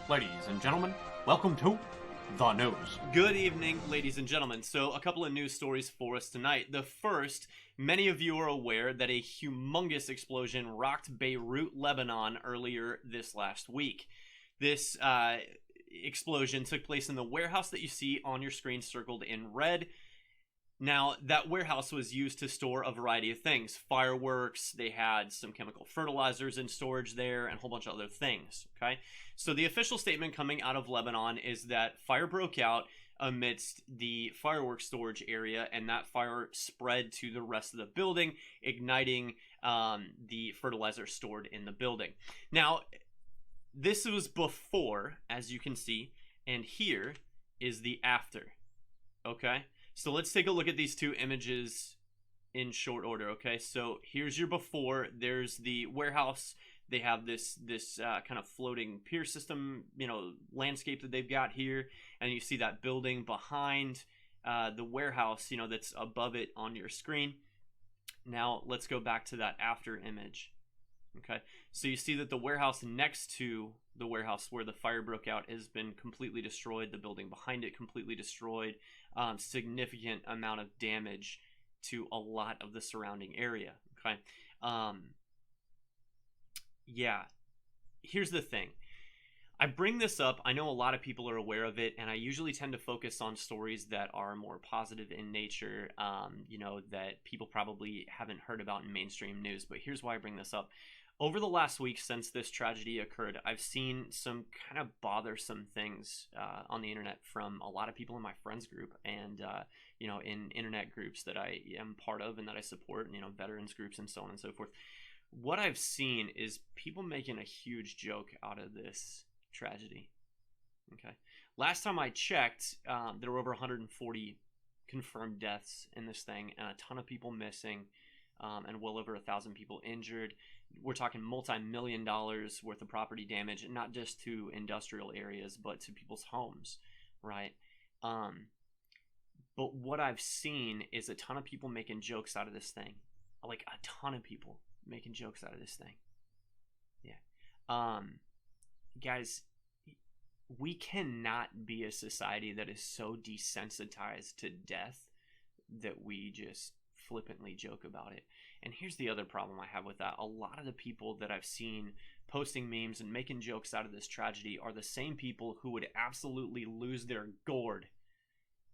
Ladies and gentlemen, welcome to The News. Good evening, ladies and gentlemen. So, a couple of news stories for us tonight. The first, many of you are aware that a humongous explosion rocked Beirut, Lebanon earlier this last week. This explosion took place in the warehouse that you see on your screen circled in red. Now, that warehouse was used to store a variety of things. Fireworks, they had some chemical fertilizers in storage there, and a whole bunch of other things, okay? So the official statement coming out of Lebanon is that fire broke out amidst the fireworks storage area, and that fire spread to the rest of the building, igniting the fertilizer stored in the building. Now, this was before, as you can see, and here is the after, okay? So let's take a look at these two images in short order, okay? So here's your before. There's the warehouse. They have this kind of floating pier system, landscape that they've got here. And you see that building behind the warehouse, that's above it on your screen. Now let's go back to that after image, okay? So you see that the warehouse next to the warehouse where the fire broke out has been completely destroyed. The building behind it completely destroyed. Significant amount of damage to a lot of the surrounding area, okay? Yeah, here's the thing. I bring this up, I know a lot of people are aware of it, and I usually tend to focus on stories that are more positive in nature, that people probably haven't heard about in mainstream news, but here's why I bring this up. Over the last week since this tragedy occurred, I've seen some kind of bothersome things on the internet from a lot of people in my friends group and, in internet groups that I am part of and that I support, veterans groups and so on and so forth. What I've seen is people making a huge joke out of this tragedy, okay? Last time I checked, there were over 140 confirmed deaths in this thing and a ton of people missing. And well over 1,000 people injured. We're talking multi-million dollars worth of property damage, not just to industrial areas, but to people's homes, right? But what I've seen is a ton of people making jokes out of this thing. Like a ton of people making jokes out of this thing. Yeah. Guys, we cannot be a society that is so desensitized to death that we just flippantly joke about it. And here's the other problem I have with that. A lot of the people that I've seen posting memes and making jokes out of this tragedy are the same people who would absolutely lose their gourd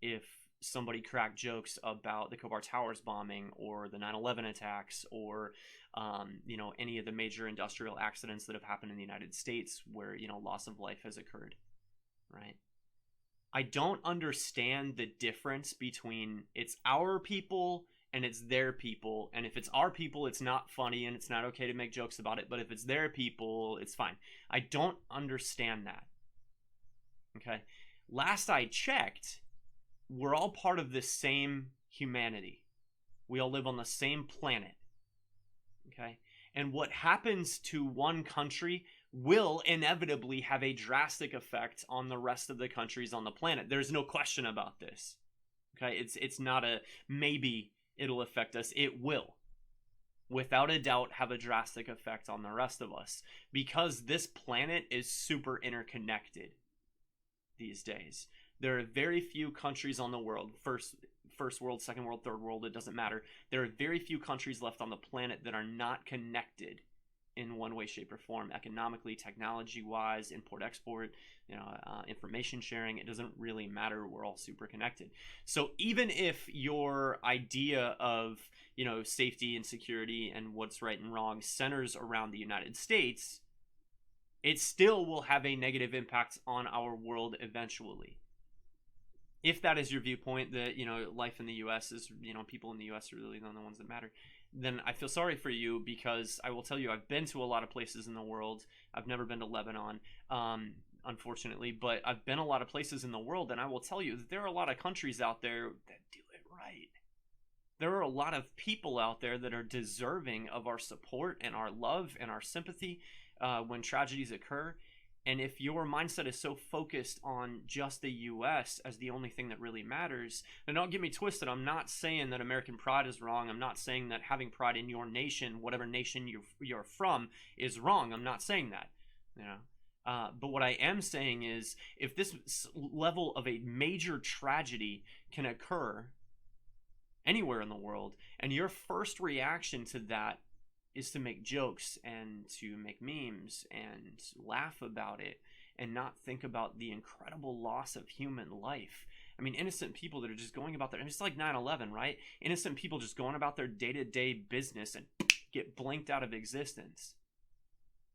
if somebody cracked jokes about the Khobar Towers bombing or the 9/11 attacks or any of the major industrial accidents that have happened in the United States where loss of life has occurred, right? I don't understand the difference between it's our people and it's their people, and if it's our people, it's not funny and it's not okay to make jokes about it, but if it's their people, it's fine. I don't understand that, okay? Last I checked, we're all part of this same humanity. We all live on the same planet, okay? And what happens to one country will inevitably have a drastic effect on the rest of the countries on the planet. There's no question about this, okay? It's not a maybe it'll affect us. It will, without a doubt, have a drastic effect on the rest of us because this planet is super interconnected these days. There are very few countries on the world, first world, second world, third world, it doesn't matter. There are very few countries left on the planet that are not connected in one way, shape, or form, economically, technology-wise, import-export, information sharing. It doesn't really matter. We're all super connected. So even if your idea of, safety and security and what's right and wrong centers around the United States, it still will have a negative impact on our world eventually. If that is your viewpoint, that, life in the U.S. is, people in the U.S. are really the only ones that matter, then I feel sorry for you because I will tell you I've been to a lot of places in the world. I've never been to Lebanon, unfortunately, but I've been a lot of places in the world, and I will tell you that there are a lot of countries out there that do it right. There are a lot of people out there that are deserving of our support and our love and our sympathy when tragedies occur. And if your mindset is so focused on just the U.S. as the only thing that really matters, and don't get me twisted, I'm not saying that American pride is wrong. I'm not saying that having pride in your nation, whatever nation you're from, is wrong. I'm not saying that. But what I am saying is, if this level of a major tragedy can occur anywhere in the world, and your first reaction to that is to make jokes and to make memes and laugh about it and not think about the incredible loss of human life. I mean, innocent people that are just going about their, it's like 9/11, right? Innocent people just going about their day-to-day business and get blinked out of existence,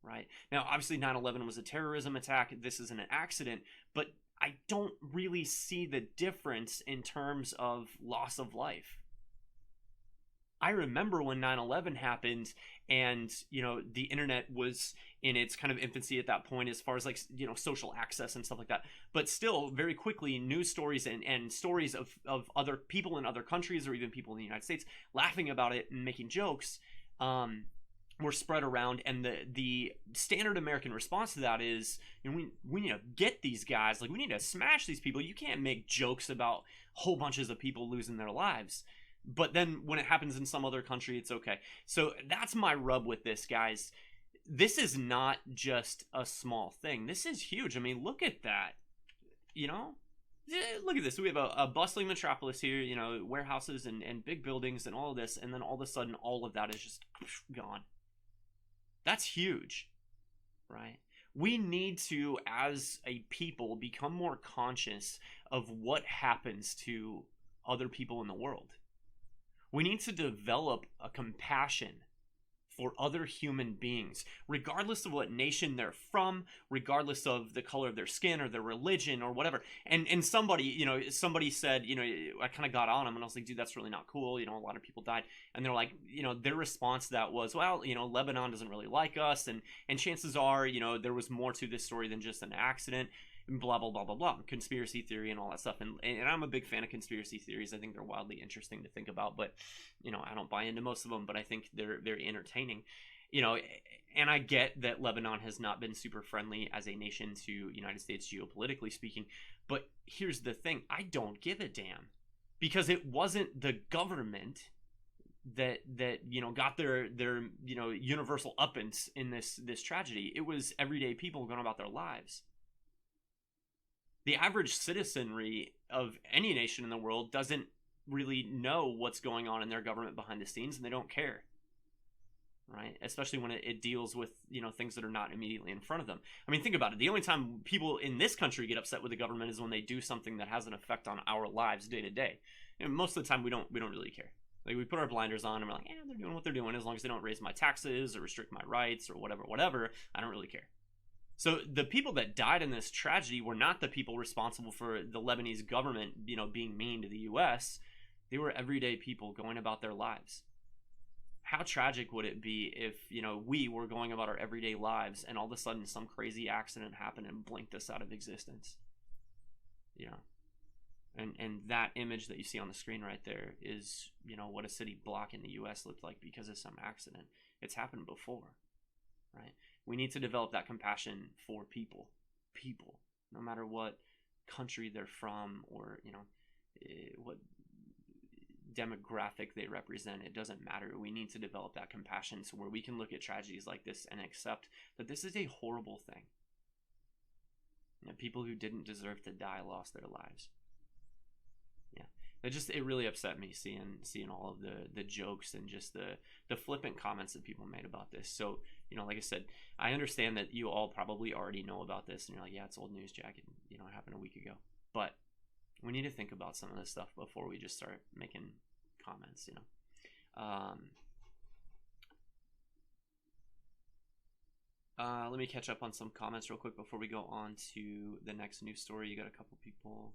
right? Now, obviously 9/11 was a terrorism attack. This isn't an accident, but I don't really see the difference in terms of loss of life. I remember when 9/11 happened, and the internet was in its kind of infancy at that point as far as like social access and stuff like that. But still, very quickly, news stories and stories of other people in other countries or even people in the United States laughing about it and making jokes were spread around. And the standard American response to that is, we need to get these guys, like we need to smash these people. You can't make jokes about whole bunches of people losing their lives. But then when it happens in some other country, it's okay. So that's my rub with this, guys. This is not just a small thing. This is huge. I mean, look at that. Look at this. We have a bustling metropolis here, warehouses and big buildings and all of this. And then all of a sudden, all of that is just gone. That's huge, right? We need to, as a people, become more conscious of what happens to other people in the world. We need to develop a compassion for other human beings, regardless of what nation they're from, regardless of the color of their skin or their religion or whatever. And somebody said, I kind of got on them and I was like, dude, that's really not cool. A lot of people died. And they're like, their response to that was, well, Lebanon doesn't really like us. And chances are, there was more to this story than just an accident. Blah, blah, blah, blah, blah. Conspiracy theory and all that stuff. And I'm a big fan of conspiracy theories. I think they're wildly interesting to think about. But, I don't buy into most of them. But I think they're very entertaining. And I get that Lebanon has not been super friendly as a nation to United States geopolitically speaking. But here's the thing. I don't give a damn. Because it wasn't the government that got their universal uppance in this tragedy. It was everyday people going about their lives. The average citizenry of any nation in the world doesn't really know what's going on in their government behind the scenes, and they don't care, right? Especially when it deals with, things that are not immediately in front of them. I mean, think about it. The only time people in this country get upset with the government is when they do something that has an effect on our lives day to day. Most of the time, we don't really care. Like, we put our blinders on and we're like, they're doing what they're doing. As long as they don't raise my taxes or restrict my rights or whatever, I don't really care. So the people that died in this tragedy were not the people responsible for the Lebanese government, being mean to the U.S. They were everyday people going about their lives. How tragic would it be if, we were going about our everyday lives and all of a sudden some crazy accident happened and blinked us out of existence? And that image that you see on the screen right there is, what a city block in the U.S. looked like because of some accident. It's happened before, right? We need to develop that compassion for people, no matter what country they're from or, what demographic they represent. It doesn't matter. We need to develop that compassion so where we can look at tragedies like this and accept that this is a horrible thing. People who didn't deserve to die lost their lives. It really upset me seeing all of the jokes and just the flippant comments that people made about this. So, like I said, I understand that you all probably already know about this and you're like, yeah, it's old news, Jack. It happened a week ago. But we need to think about some of this stuff before we just start making comments, Let me catch up on some comments real quick before we go on to the next news story. You got a couple people.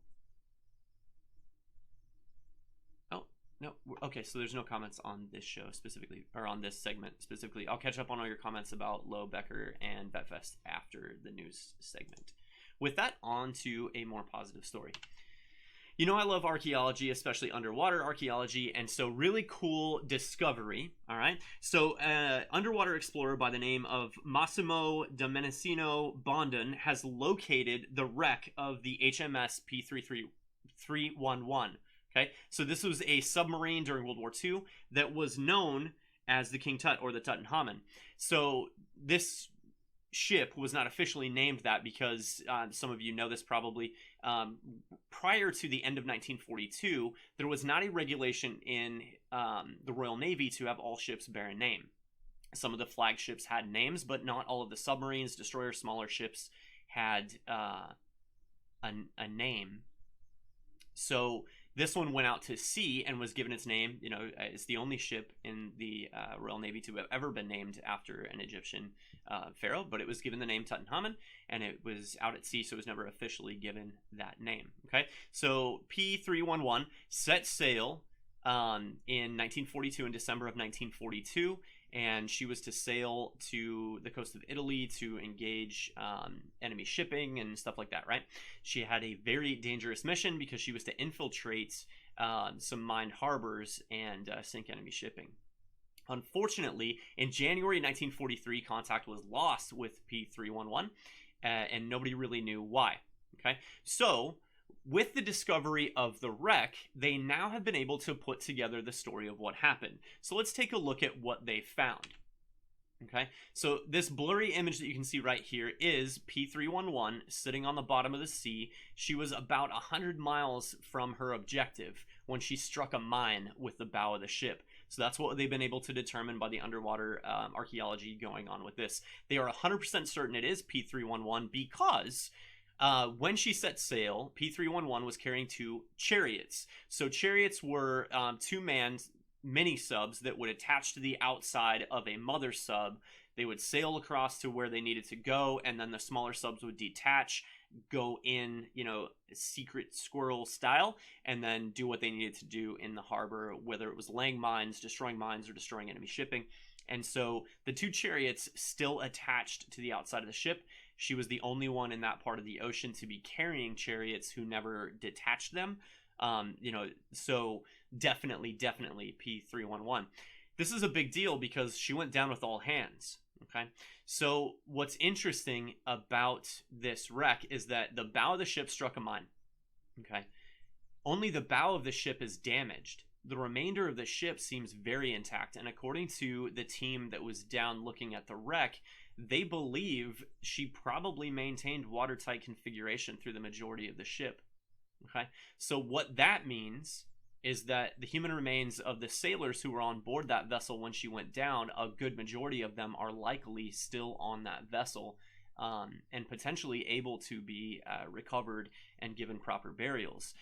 No, okay, so there's no comments on this show specifically, or on this segment specifically. I'll catch up on all your comments about Low, Becker, and VetFest after the news segment. With that, on to a more positive story. I love archaeology, especially underwater archaeology, and so really cool discovery, all right? So underwater explorer by the name of Massimo Domenichino Bondon has located the wreck of the HMS P311. Okay, so this was a submarine during World War II that was known as the King Tut or the Tutankhamun. So this ship was not officially named that because some of you know this probably. Prior to the end of 1942, there was not a regulation in the Royal Navy to have all ships bear a name. Some of the flagships had names, but not all of the submarines, destroyers, smaller ships had a name. So this one went out to sea and was given its name. You know, it's the only ship in the Royal Navy to have ever been named after an Egyptian pharaoh, but it was given the name Tutankhamun, and it was out at sea, so it was never officially given that name. Okay, so P311 set sail in 1942, in December of 1942, and she was to sail to the coast of Italy to engage enemy shipping and stuff like that, right? She had a very dangerous mission because she was to infiltrate some mined harbors and sink enemy shipping. Unfortunately, in January 1943, contact was lost with P311, and nobody really knew why. Okay, so with the discovery of the wreck, they now have been able to put together the story of what happened. So let's take a look at what they found. Okay, so this blurry image that you can see right here is P311 sitting on the bottom of the sea. She was about 100 miles from her objective when she struck a mine with the bow of the ship. So that's what they've been able to determine by the underwater archaeology going on with this. They are 100% certain it is P311 because when she set sail, P311 was carrying 2 chariots. So chariots were 2-manned mini subs that would attach to the outside of a mother sub. They would sail across to where they needed to go, and then the smaller subs would detach, go in, you know, secret squirrel style, and then do what they needed to do in the harbor, whether it was laying mines, destroying mines, or destroying enemy shipping. And so the 2 chariots still attached to the outside of the ship. She was the only one in that part of the ocean to be carrying chariots who never detached them. You know, so definitely P311. This is a big deal because she went down with all hands. Okay, so what's interesting about this wreck is that the bow of the ship struck a mine. Okay, only the bow of the ship is damaged. The remainder of the ship seems very intact, and according to the team that was down looking at the wreck, they believe she probably maintained watertight configuration through the majority of the ship. Okay, so what that means is that the human remains of the sailors who were on board that vessel when she went down, a good majority of them are likely still on that vessel, and potentially able to be recovered and given proper burials,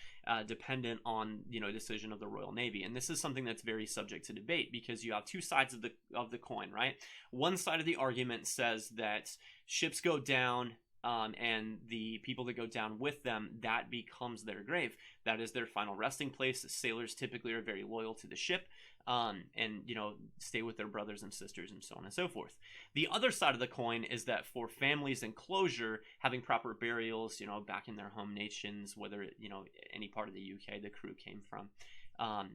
dependent on, you know, decision of the Royal Navy. And this is something that's very subject to debate because you have 2 sides of the coin, right? One side of the argument says that ships go down, and the people that go down with them, that becomes their grave. That is their final resting place. Sailors typically are very loyal to the ship, and, you know, stay with their brothers and sisters and so on and so forth. The other side of the coin is that for families and closure, having proper burials, you know, back in their home nations, whether, you know, any part of the UK the crew came from,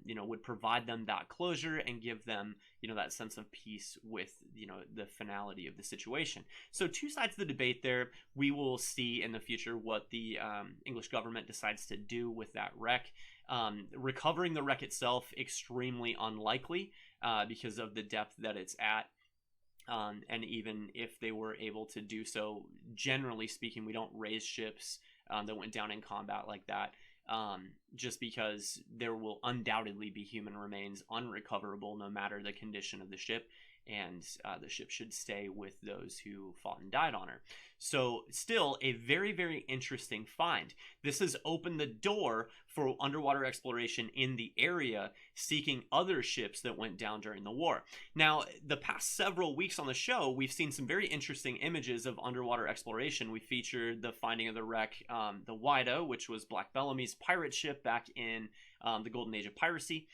you know, would provide them that closure and give them, you know, that sense of peace with, you know, the finality of the situation. So 2 sides of the debate there. We will see in the future what the English government decides to do with that wreck. Recovering the wreck itself, extremely unlikely because of the depth that it's at. And even if they were able to do so, generally speaking, we don't raise ships that went down in combat like that. Just because there will undoubtedly be human remains unrecoverable no matter the condition of the ship, and the ship should stay with those who fought and died on her. So still a very, very interesting find. This has opened the door for underwater exploration in the area, seeking other ships that went down during the war. Now, the past several weeks on the show, we've seen some very interesting images of underwater exploration. We featured the finding of the wreck, the Wida, which was Black Bellamy's pirate ship back in the Golden Age of piracy.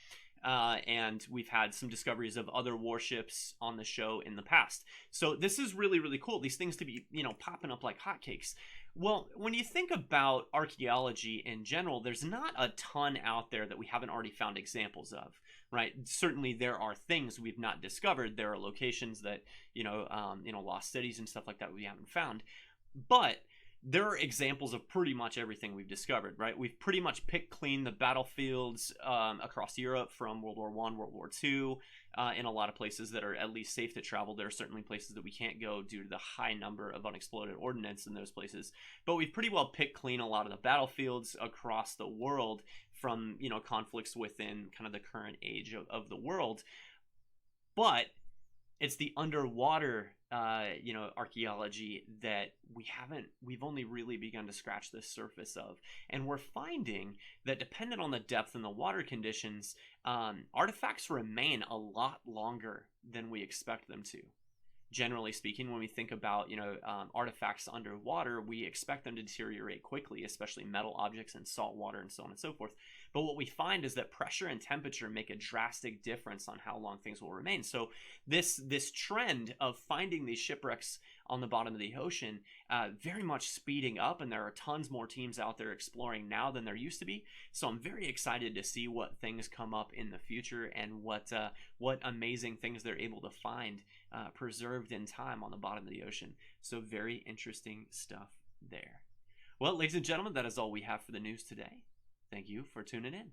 And we've had some discoveries of other warships on the show in the past. So this is really, really cool. These things to be, you know, popping up like hotcakes. Well, when you think about archaeology in general, there's not a ton out there that we haven't already found examples of, right? Certainly there are things we've not discovered. There are locations that, you know, lost cities and stuff like that we haven't found. But there are examples of pretty much everything we've discovered, right? We've pretty much picked clean the battlefields across Europe from World War I, World War II, in a lot of places that are at least safe to travel. There are certainly places that we can't go due to the high number of unexploded ordnance in those places. But we've pretty well picked clean a lot of the battlefields across the world from, you know, conflicts within kind of the current age of the world. But it's the underwater you know, archaeology that we've only really begun to scratch the surface of. And we're finding that dependent on the depth and the water conditions, artifacts remain a lot longer than we expect them to. Generally speaking, when we think about, you know, artifacts underwater, we expect them to deteriorate quickly, especially metal objects in salt water and so on and so forth. But what we find is that pressure and temperature make a drastic difference on how long things will remain. So this trend of finding these shipwrecks on the bottom of the ocean very much speeding up, and there are tons more teams out there exploring now than there used to be. So I'm very excited to see what things come up in the future and what amazing things they're able to find preserved in time on the bottom of the ocean. So very interesting stuff there. Well, ladies and gentlemen, that is all we have for the news today. Thank you for tuning in.